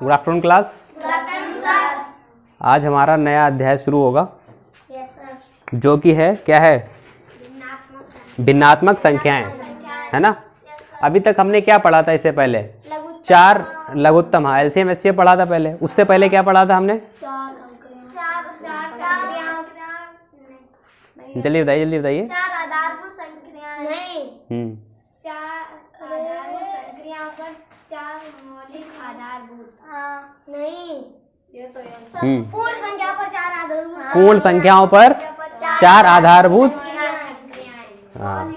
Good afternoon class. आज हमारा नया अध्याय शुरू होगा जो कि है क्या है, भिन्नात्मक संख्याएं, है ना। अभी तक हमने क्या पढ़ा था इससे पहले? चार लघुत्तम, हाँ एलसीएम एचसीएफ पढ़ा था पहले। उससे पहले क्या पढ़ा था हमने? जल्दी बताइए जल्दी बताइए। चार आधारभूत संख्याएं नहीं, चार आधारभूत संख्याओं पर चार मौलिक आधारभूत नहीं, ये तो पूर्ण संख्या पर चार आधारभूत, पूर्ण संख्याओं पर चार आधारभूत। हाँ,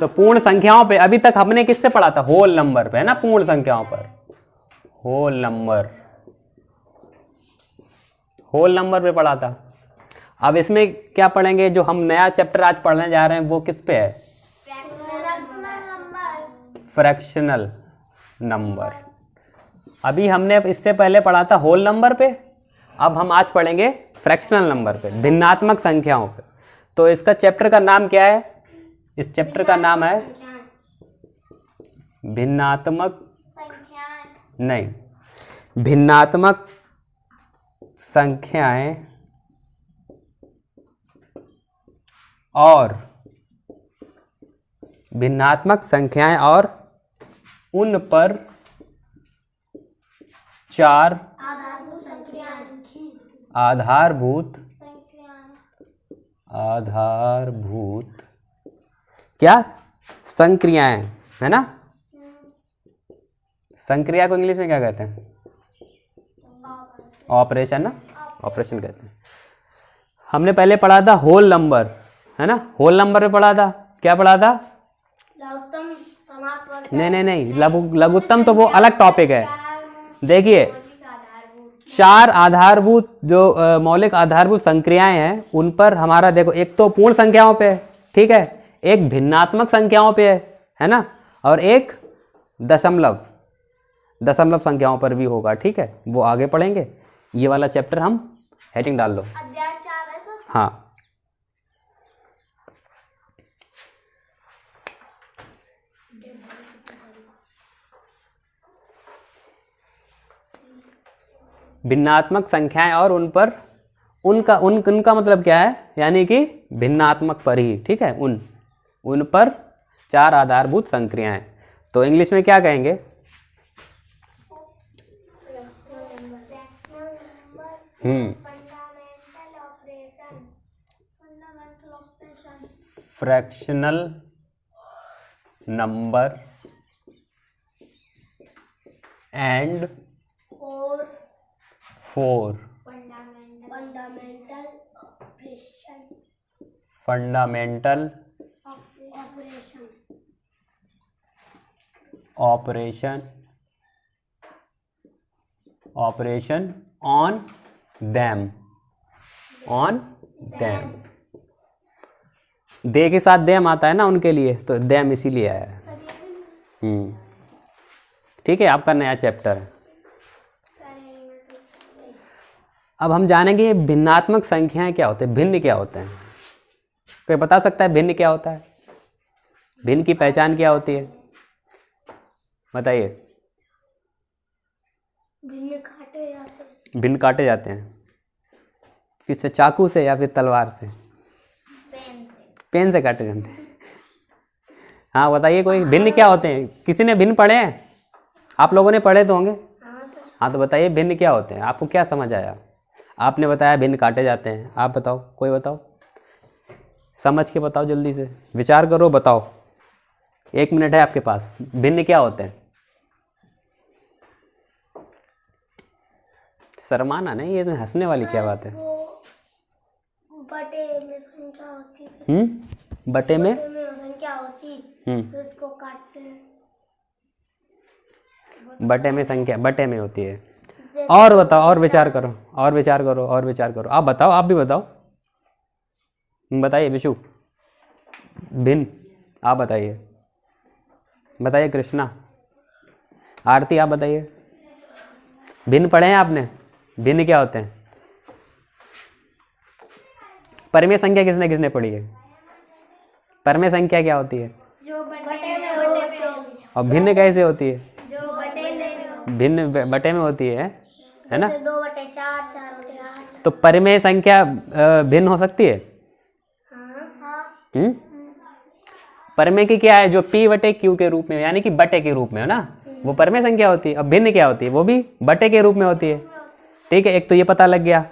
तो पूर्ण संख्याओं पे अभी तक हमने किससे पढ़ा था? होल नंबर पे, है ना। पूर्ण संख्याओं पर होल नंबर पे पढ़ा था। अब इसमें क्या पढ़ेंगे? जो हम नया चैप्टर आज पढ़ने जा रहे हैं वो किस पे है? Fractional number. अभी हमने इससे पहले पढ़ा था होल नंबर पे, अब हम आज पढ़ेंगे फ्रैक्शनल नंबर पे, भिन्नात्मक संख्याओं पे। तो इसका चैप्टर का नाम क्या है? इस चैप्टर का नाम है भिन्नात्मक नहीं, भिन्नात्मक संख्याएं और भिन्नात्मक संख्याएं और उन पर चार आधारभूत क्या संक्रियाएं, है ना। संक्रिया को इंग्लिश में क्या कहते हैं? ऑपरेशन ना, ऑपरेशन कहते हैं। हमने पहले पढ़ा था होल नंबर, है ना। होल नंबर पे पढ़ा था, क्या पढ़ा था? लघुत्तम समाप्त। नहीं, लघुत्तम तो वो अलग टॉपिक है। देखिए, चार आधारभूत जो मौलिक आधारभूत संक्रियाएं हैं उन पर हमारा देखो, एक तो पूर्ण संख्याओं पे है, ठीक है, एक भिन्नात्मक संख्याओं पे है ना, और एक दशमलव संख्याओं पर भी होगा, ठीक है। वो आगे पढ़ेंगे। ये वाला चैप्टर हम हेडिंग डाल लो, अध्याय 4 है सर। हाँ। भिन्नात्मक संख्याएं और उन पर उनका मतलब क्या है? यानी कि भिन्नात्मक पर ही, ठीक है, उन पर चार आधारभूत संक्रियाएं। तो इंग्लिश में क्या कहेंगे? Fractional number and four fundamental operation on them they के साथ देम आता है ना उनके लिए, तो देम इसीलिए आया है। ठीक है, आपका नया चैप्टर है। अब हम जानेंगे भिन्नात्मक संख्याएं क्या होते हैं, भिन्न क्या होते हैं। कोई बता सकता है भिन्न क्या होता है? भिन्न की पहचान क्या होती है? बताइए। भिन्न काटे जाते हैं किससे? चाकू से या फिर तलवार से? पेन से काटे जाते हैं। हाँ बताइए, कोई भिन्न क्या होते हैं? किसी ने भिन्न पढ़े हैं? आप लोगों ने पढ़े तो होंगे। हाँ तो बताइए भिन्न क्या होते हैं, आपको क्या समझ आया? आपने बताया भिन्न काटे जाते हैं, आप बताओ, कोई बताओ, समझ के बताओ, जल्दी से विचार करो, बताओ। 1 मिनट है आपके पास। भिन्न क्या होते हैं? शर्माना नहीं, ये हंसने वाली क्या बात है? बटे में संख्या होती है। बटे में संख्या होती, फिर उसको काटते हैं। बटे में संख्या बटे में होती है। और बताओ, और विचार करो। आप बताओ, आप भी बताओ। बताइए विशु, भिन्न आप बताइए कृष्णा, आरती आप बताइए। भिन्न पढ़े हैं आपने? भिन्न क्या होते हैं? परमेय संख्या किसने पढ़ी है? परमेय संख्या क्या होती है? जो बटे में होती है। और भिन्न कैसे होती है? जो बटे में भिन्न बटे में होती है ना? 2/4, 4/8। तो परिमेय संख्या भिन्न हो सकती है? परिमेय की क्या है, जो p बटे q के रूप में, यानी कि बटे के रूप में है ना, वो परिमेय संख्या होती है। अब भिन्न क्या होती है? वो भी बटे के रूप में होती है। ठीक है, एक तो ये पता लग गया।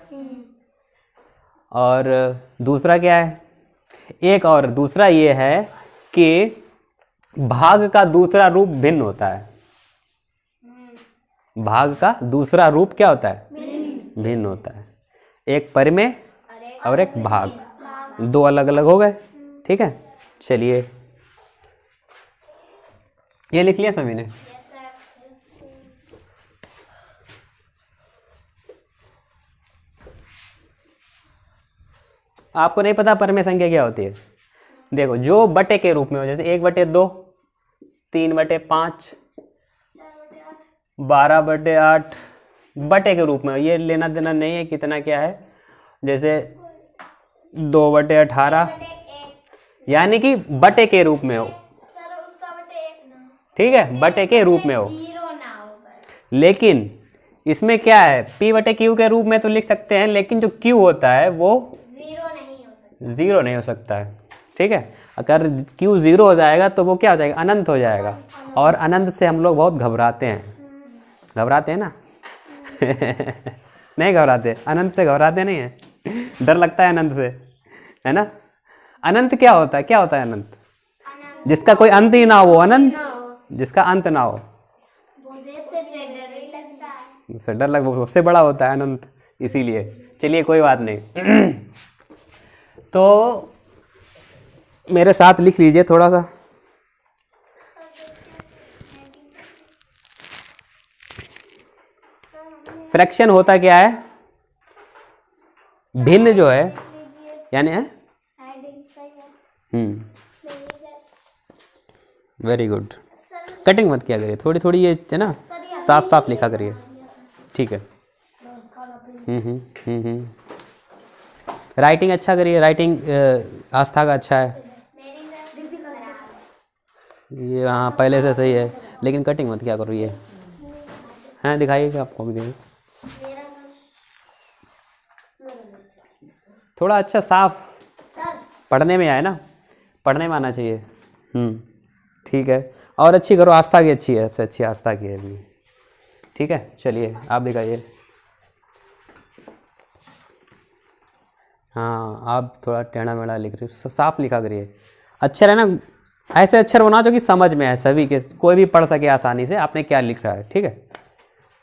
और दूसरा क्या है? एक और दूसरा ये है कि भाग का दूसरा रूप भिन्न होता है। भाग का दूसरा रूप क्या होता है? भिन्न होता है। एक परिमेय और एक भाग, दो अलग अलग हो गए। ठीक है, चलिए ये लिख लिया सभी ने? आपको नहीं पता परिमेय संख्या क्या होती है? देखो, जो बटे के रूप में हो, जैसे 1/2, 3/5, 12/8 बटे के रूप में, ये लेना देना नहीं है कितना क्या है। जैसे 2/18, यानी कि बटे के रूप में हो। ठीक है, बटे के रूप में हो। लेकिन इसमें क्या है, p बटे q के रूप में तो लिख सकते हैं, लेकिन जो q होता है वो जीरो नहीं हो सकता है। ठीक है, अगर q 0 हो जाएगा तो वो क्या हो जाएगा? अनंत हो जाएगा। और अनंत से हम लोग बहुत घबराते हैं ना? नहीं घबराते, अनंत से घबराते नहीं है। डर लगता है अनंत से, है ना? अनंत क्या होता है? क्या होता है अनंत? जिसका कोई अंत ही ना हो, अनंत। जिसका अंत ना हो, उससे डर लग, वो सबसे बड़ा होता है अनंत, इसीलिए। चलिए कोई बात नहीं। तो मेरे साथ लिख लीजिए थोड़ा सा। फ्रैक्शन होता क्या है? भिन्न जो है, यानी है। Very good. कटिंग मत किया करिए, थोड़ी थोड़ी ये है ना, साफ साफ लिखा करिए। ठीक है। राइटिंग अच्छा करिए, राइटिंग आस्था का अच्छा है ये। हाँ, पहले से सही है, लेकिन कटिंग मत क्या करो ये। हैं, दिखाइएगा, आपको भी देंगे थोड़ा अच्छा साफ पढ़ने में आए ना, पढ़ने में आना चाहिए। ठीक है, और अच्छी करो, आस्था की अच्छी है, सबसे अच्छी आस्था की है अभी। ठीक है, चलिए आप दिखाइए। हाँ, आप थोड़ा टेढ़ा मेढ़ा लिख रहे हो, साफ लिखा करिए। अक्षर है ना, ऐसे अक्षर बना जो कि समझ में आए सभी के, कोई भी पढ़ सके आसानी से आपने क्या लिख रहा है। ठीक है,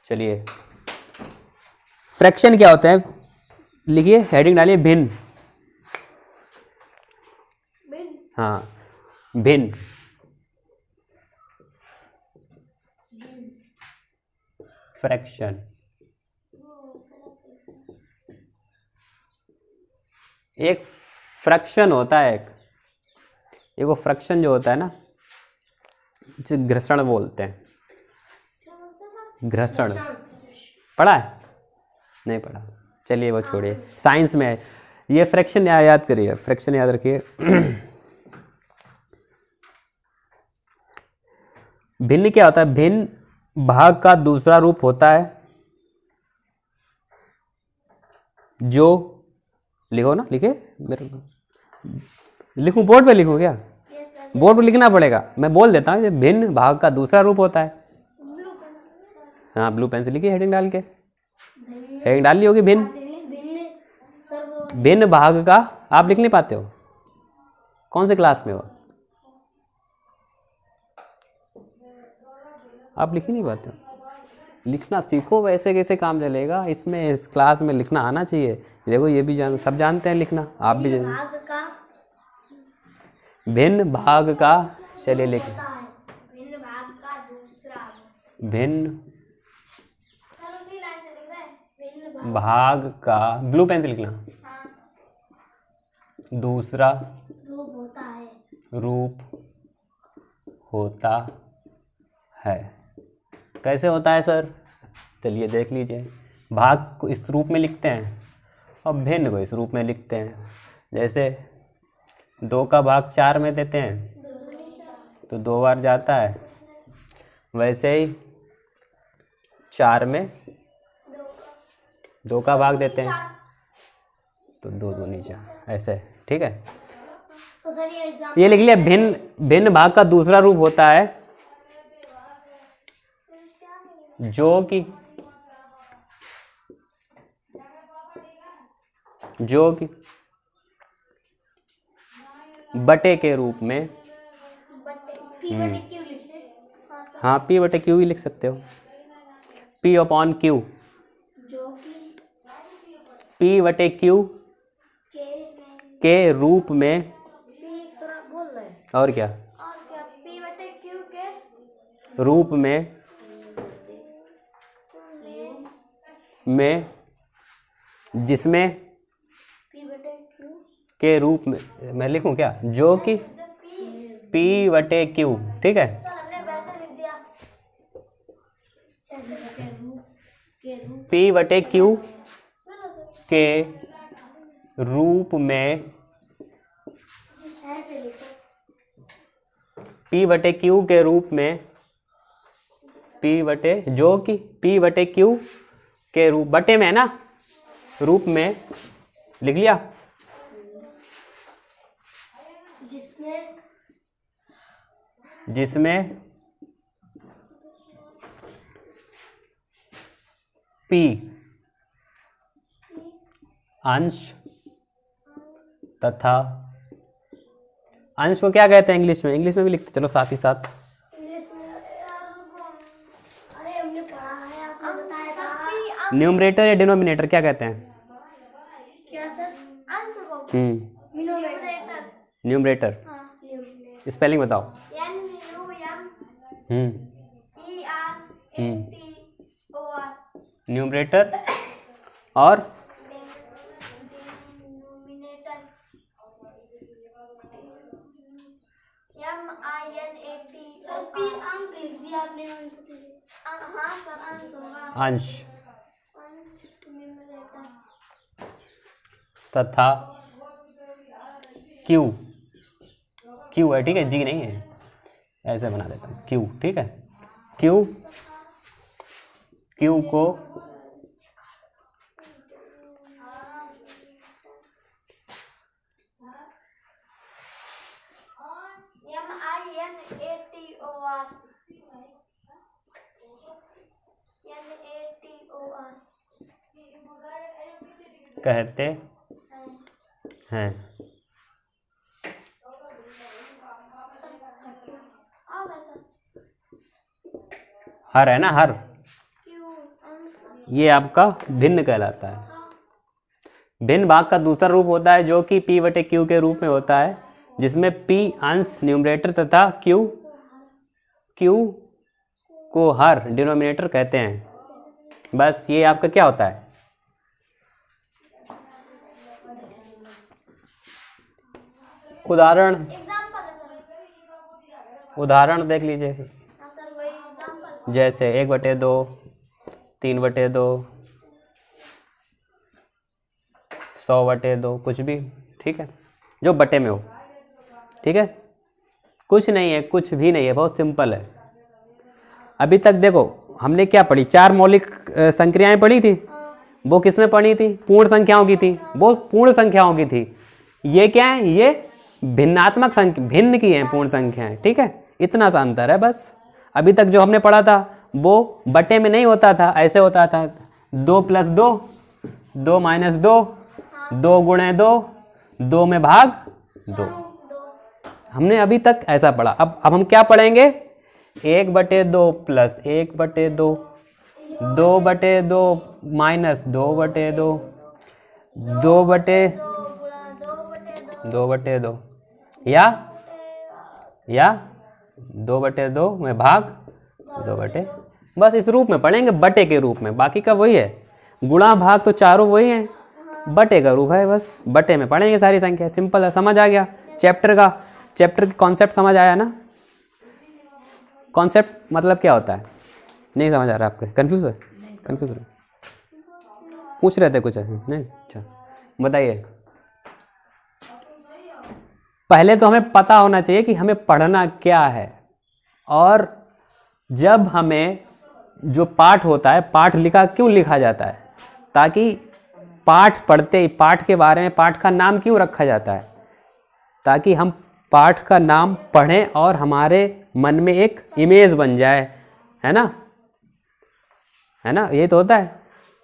चलिए। फ्रैक्शन क्या होता है? लिखिए, हेडिंग डालिए, भिन्न। हाँ, भिन्न। फ्रैक्शन एक फ्रैक्शन होता है, एक वो फ्रैक्शन जो होता है ना, जिसे घर्षण बोलते हैं। घर्षण पढ़ा है? नहीं पढ़ा, चलिए वो छोड़िए, साइंस में है ये। फ्रैक्शन याद करिए, फ्रैक्शन याद रखिए। भिन्न क्या होता है? भिन्न भाग का दूसरा रूप होता है जो, लिखो ना, लिखे मेरे, लिखूं बोर्ड पे? लिखूं क्या? बोर्ड पे लिखना पड़ेगा, मैं बोल देता हूँ। भिन्न भाग का दूसरा रूप होता है। हाँ, ब्लू पेन से लिखिए, हेडिंग डाल के। हेडिंग डाल ली होगी, भिन्न। भिन्न भाग का, आप लिख नहीं पाते हो? कौन से क्लास में हो आप? लिख ही नहीं पाते हो? लिखना सीखो, वैसे कैसे काम चलेगा इसमें? इस क्लास में लिखना आना चाहिए। देखो, ये भी सब जानते हैं लिखना, आप भी जानिए। भिन्न भाग का, चलिए लिख, भिन्न भाग का दूसरा, भिन्न भाग का, ब्लू पेन से लिखना। दूसरा रूप होता है। कैसे होता है सर? चलिए देख लीजिए। भाग को इस रूप में लिखते हैं और भिन्न को इस रूप में लिखते हैं। जैसे 2 का भाग 4 में देते हैं तो 2 बार जाता है, वैसे ही 4 में 2 का भाग देते हैं तो 2 दूनी 4 ऐसे, ठीक है। तो सर ये एग्जाम्पल ये लिख लिया। भिन्न भाग का दूसरा रूप होता है जो कि बटे के रूप में, पी बटे क्यू लिखते हैं। हाँ सर। हाँ पी बटे क्यू भी लिख सकते हो, पी अपॉन क्यू, जो कि पी बटे क्यू के रूप में, पी थोड़ा बोल रहे हैं और क्या पी बटे क्यू के रूप में जिसमें पी बटे क्यू के रूप में मैं लिखूं क्या, जो कि पी बटे क्यू, ठीक है। सर हमने वैसे लिख दिया ऐसे के रूप पी बटे क्यू के रूप में, ऐसे लिखो पी बटे क्यू के रूप में, पी बटे जो कि पी बटे क्यू के रूप, बटे में है ना, रूप में लिख लिया, जिसमें पी अंश तथा, अंश को क्या कहते हैं इंग्लिश में, इंग्लिश में भी लिखते चलो साथ ही साथ। इंग्लिश में अरे हमने पढ़ा है, आपको बताया था। न्यूमरेटर या डिनोमिनेटर क्या कहते हैं? क्या सर? अंश को न्यूमरेटर। न्यूमरेटर स्पेलिंग बताओ। NUMERATOR। न्यूमरेटर और सर पी अंक लिख दिया आपने। हाँ सर अंश होगा। अंश न्यूमरेटर तथा क्यू, क्यू है, ठीक है, जी नहीं है, ऐसे बना देता हूँ क्यू, ठीक है। क्यू को कहते हैं। हर है ना, हर, ये आपका भिन्न कहलाता है। भिन्न भाग का दूसरा रूप होता है जो कि p बटे क्यू के रूप में होता है, जिसमें p अंश न्यूमरेटर तथा q को हर डिनोमिनेटर कहते हैं। बस ये आपका क्या होता है, उदाहरण देख लीजिए, जैसे 1/2, 3/2, 100/2, कुछ भी, ठीक है, जो बटे में हो, ठीक है। कुछ नहीं है, कुछ भी नहीं है, बहुत सिंपल है। अभी तक देखो हमने क्या पढ़ी, 4 मौलिक संक्रियाएं पढ़ी थी। वो किस में पढ़ी थी? पूर्ण संख्याओं की थी, वो पूर्ण संख्याओं की थी। ये क्या है? ये भिन्नात्मक संख्या, भिन्न की हैं पूर्ण संख्याएं, ठीक है, इतना सा अंतर है बस। अभी तक जो हमने पढ़ा था वो बटे में नहीं होता था, ऐसे होता था 2 + 2, 2 - 2, 2 × 2, 2 में भाग 2। हमने अभी तक ऐसा पढ़ा। अब हम क्या पढ़ेंगे? 1/2 + 1/2, 2/2 - 2/2, 2/2 या 2/2 में भाग 2/2। बस इस रूप में पढ़ेंगे, बटे के रूप में। बाकी का वही है, गुणा भाग तो चारों वही हैं, बटे का रूप है, बस बटे में पढ़ेंगे सारी संख्या। सिंपल है, समझ आ गया। चैप्टर की कॉन्सेप्ट समझ आया ना? कॉन्सेप्ट मतलब क्या होता है? नहीं समझ आ रहा आपको? कंफ्यूज है? कंफ्यूज है, पूछ रहे थे कुछ नहीं? अच्छा बताइए। पहले तो हमें पता होना चाहिए कि हमें पढ़ना क्या है, और जब हमें जो पाठ होता है, पाठ क्यों लिखा जाता है? ताकि पाठ पढ़ते ही, पाठ के बारे में, पाठ का नाम क्यों रखा जाता है? ताकि हम पाठ का नाम पढ़ें और हमारे मन में एक इमेज बन जाए, है ना? है ना, ये तो होता है।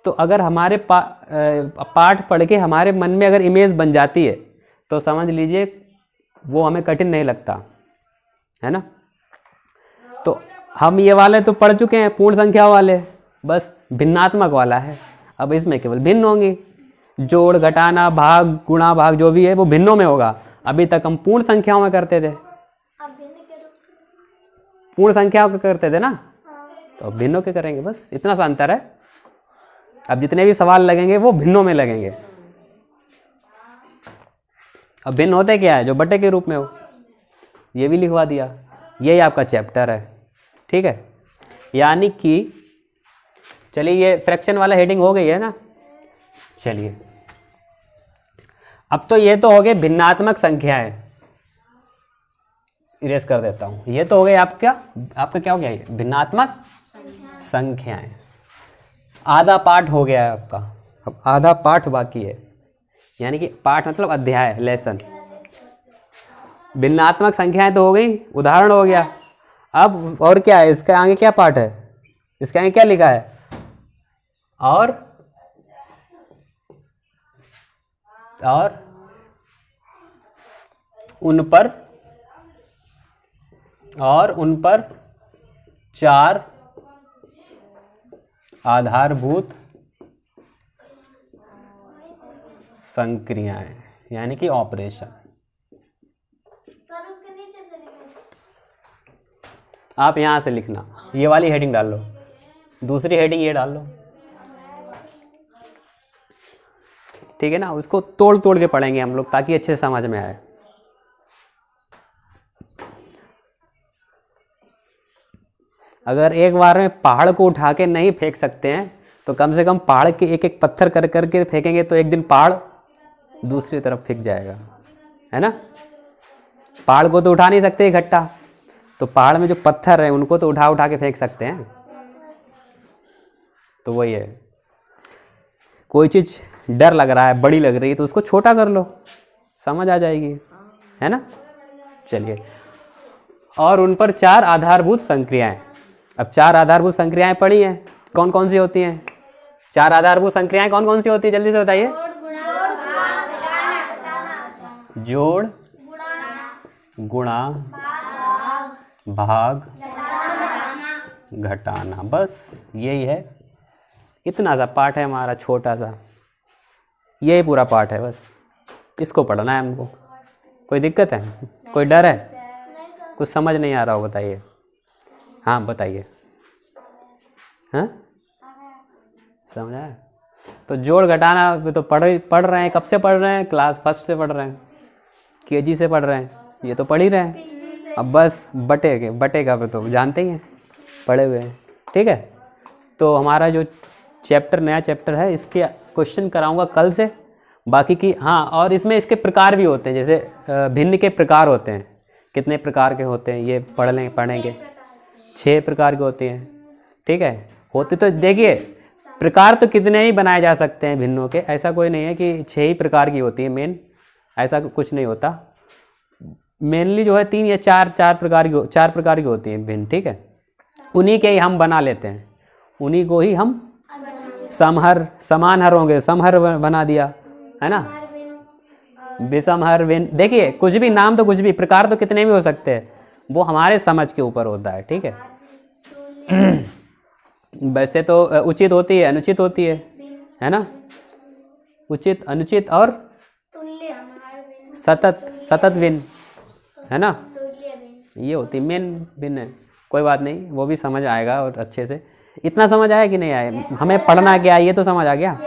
तो अगर हमारे पाठ पढ़ के हमारे मन में अगर इमेज बन जाती है तो समझ लीजिए वो हमें कठिन नहीं लगता, है ना? तो हम ये वाले तो पढ़ चुके हैं, पूर्ण संख्या वाले, बस भिन्नात्मक वाला है। अब इसमें केवल भिन्न होंगी, जोड़, घटाना, भाग, गुणा, भाग जो भी है वो भिन्नों में होगा। अभी तक हम पूर्ण संख्याओं में करते थे, पूर्ण संख्याओं के करते थे ना, तो अब भिन्नों के करेंगे, बस इतना सा अंतर है। अब जितने भी सवाल लगेंगे वो भिन्नों में लगेंगे। अब भिन्न होते क्या है? जो बटे के रूप में हो, ये भी लिखवा दिया। यही आपका चैप्टर है, ठीक है। यानी कि चलिए ये फ्रैक्शन वाला हेडिंग हो गई है ना। चलिए अब तो ये तो हो गए भिन्नात्मक संख्याएं, इरेज कर देता हूं। ये तो हो गए आपका क्या हो गया? ये भिन्नात्मक संख्याएं। आधा पाठ हो गया है आपका, अब आधा पाठ बाकी है। यानी कि पाठ मतलब अध्याय, लेसन। भिन्नात्मक संख्याएं तो हो गई, उदाहरण हो गया। अब और क्या है? इसके आगे क्या पाठ है? इसके आगे क्या लिखा है? और उन पर 4 आधारभूत संक्रियाएं, यानी कि ऑपरेशन। आप यहां से लिखना, ये वाली हेडिंग डाल लो, दूसरी हेडिंग ये डाल लो, ठीक है ना। उसको तोड़ तोड़ के पढ़ेंगे हम लोग ताकि अच्छे से समझ में आए। अगर एक बार में पहाड़ को उठा के नहीं फेंक सकते हैं तो कम से कम पहाड़ के एक एक पत्थर कर करके फेंकेंगे तो एक दिन पहाड़ दूसरी तरफ फेंक जाएगा, है ना। पहाड़ को तो उठा नहीं सकते इकट्ठा, तो पहाड़ में जो पत्थर है उनको तो उठा उठा के फेंक सकते हैं। तो वही है, कोई चीज़ डर लग रहा है, बड़ी लग रही है, तो उसको छोटा कर लो, समझ आ जाएगी, है ना। चलिए, और उन पर 4 आधारभूत संक्रियाएं। अब 4 आधारभूत संक्रियाएं पढ़ी हैं, कौन कौन सी होती हैं? 4 आधारभूत संक्रियाएं कौन कौन सी होती है? जल्दी से बताइए। जोड़, गुणा, भाग, घटाना, बस यही है। इतना सा पाठ है हमारा, छोटा सा, यही पूरा पाठ है, बस इसको पढ़ना है हमको। कोई दिक्कत है? कोई डर है? कुछ समझ नहीं आ रहा हो बताइए। हाँ बताइए। हाँ समझ आया? तो जोड़ घटाना तो पढ़ रहे हैं, कब से पढ़ रहे हैं? क्लास 1 से पढ़ रहे हैं, केजी से पढ़ रहे हैं, ये तो पढ़ ही रहे हैं। अब बस बटे का तो जानते ही हैं, पढ़े हुए हैं, ठीक है। तो हमारा जो चैप्टर, नया चैप्टर है, इसके क्वेश्चन कराऊंगा कल से। बाकी की हाँ, और इसमें इसके प्रकार भी होते हैं, जैसे भिन्न के प्रकार होते हैं। कितने प्रकार के होते हैं ये पढ़ेंगे। 6 प्रकार के होते हैं, ठीक है। होते तो देखिए, प्रकार तो कितने ही बनाए जा सकते हैं भिन्नों के, ऐसा कोई नहीं है कि 6 ही प्रकार की होती है मेन, ऐसा कुछ नहीं होता। मेनली जो है 3 या 4 प्रकार की होती है भिन्न, ठीक है। उन्हीं के ही हम बना लेते हैं, उन्हीं को ही हम समहर, समानहर होंगे, समहर बना दिया, है ना। विषमहर, विन, देखिए कुछ भी नाम तो कुछ भी, प्रकार तो कितने भी हो सकते हैं, वो हमारे समझ के ऊपर होता है, ठीक है। वैसे तो उचित होती है, अनुचित होती है ना। उचित, अनुचित और सतत विन, है ना। ये होती मेन भिन्न है। कोई बात नहीं, वो भी समझ आएगा और अच्छे से। इतना समझ आया कि नहीं आया? हमें पढ़ना क्या है ये तो समझ आ गया।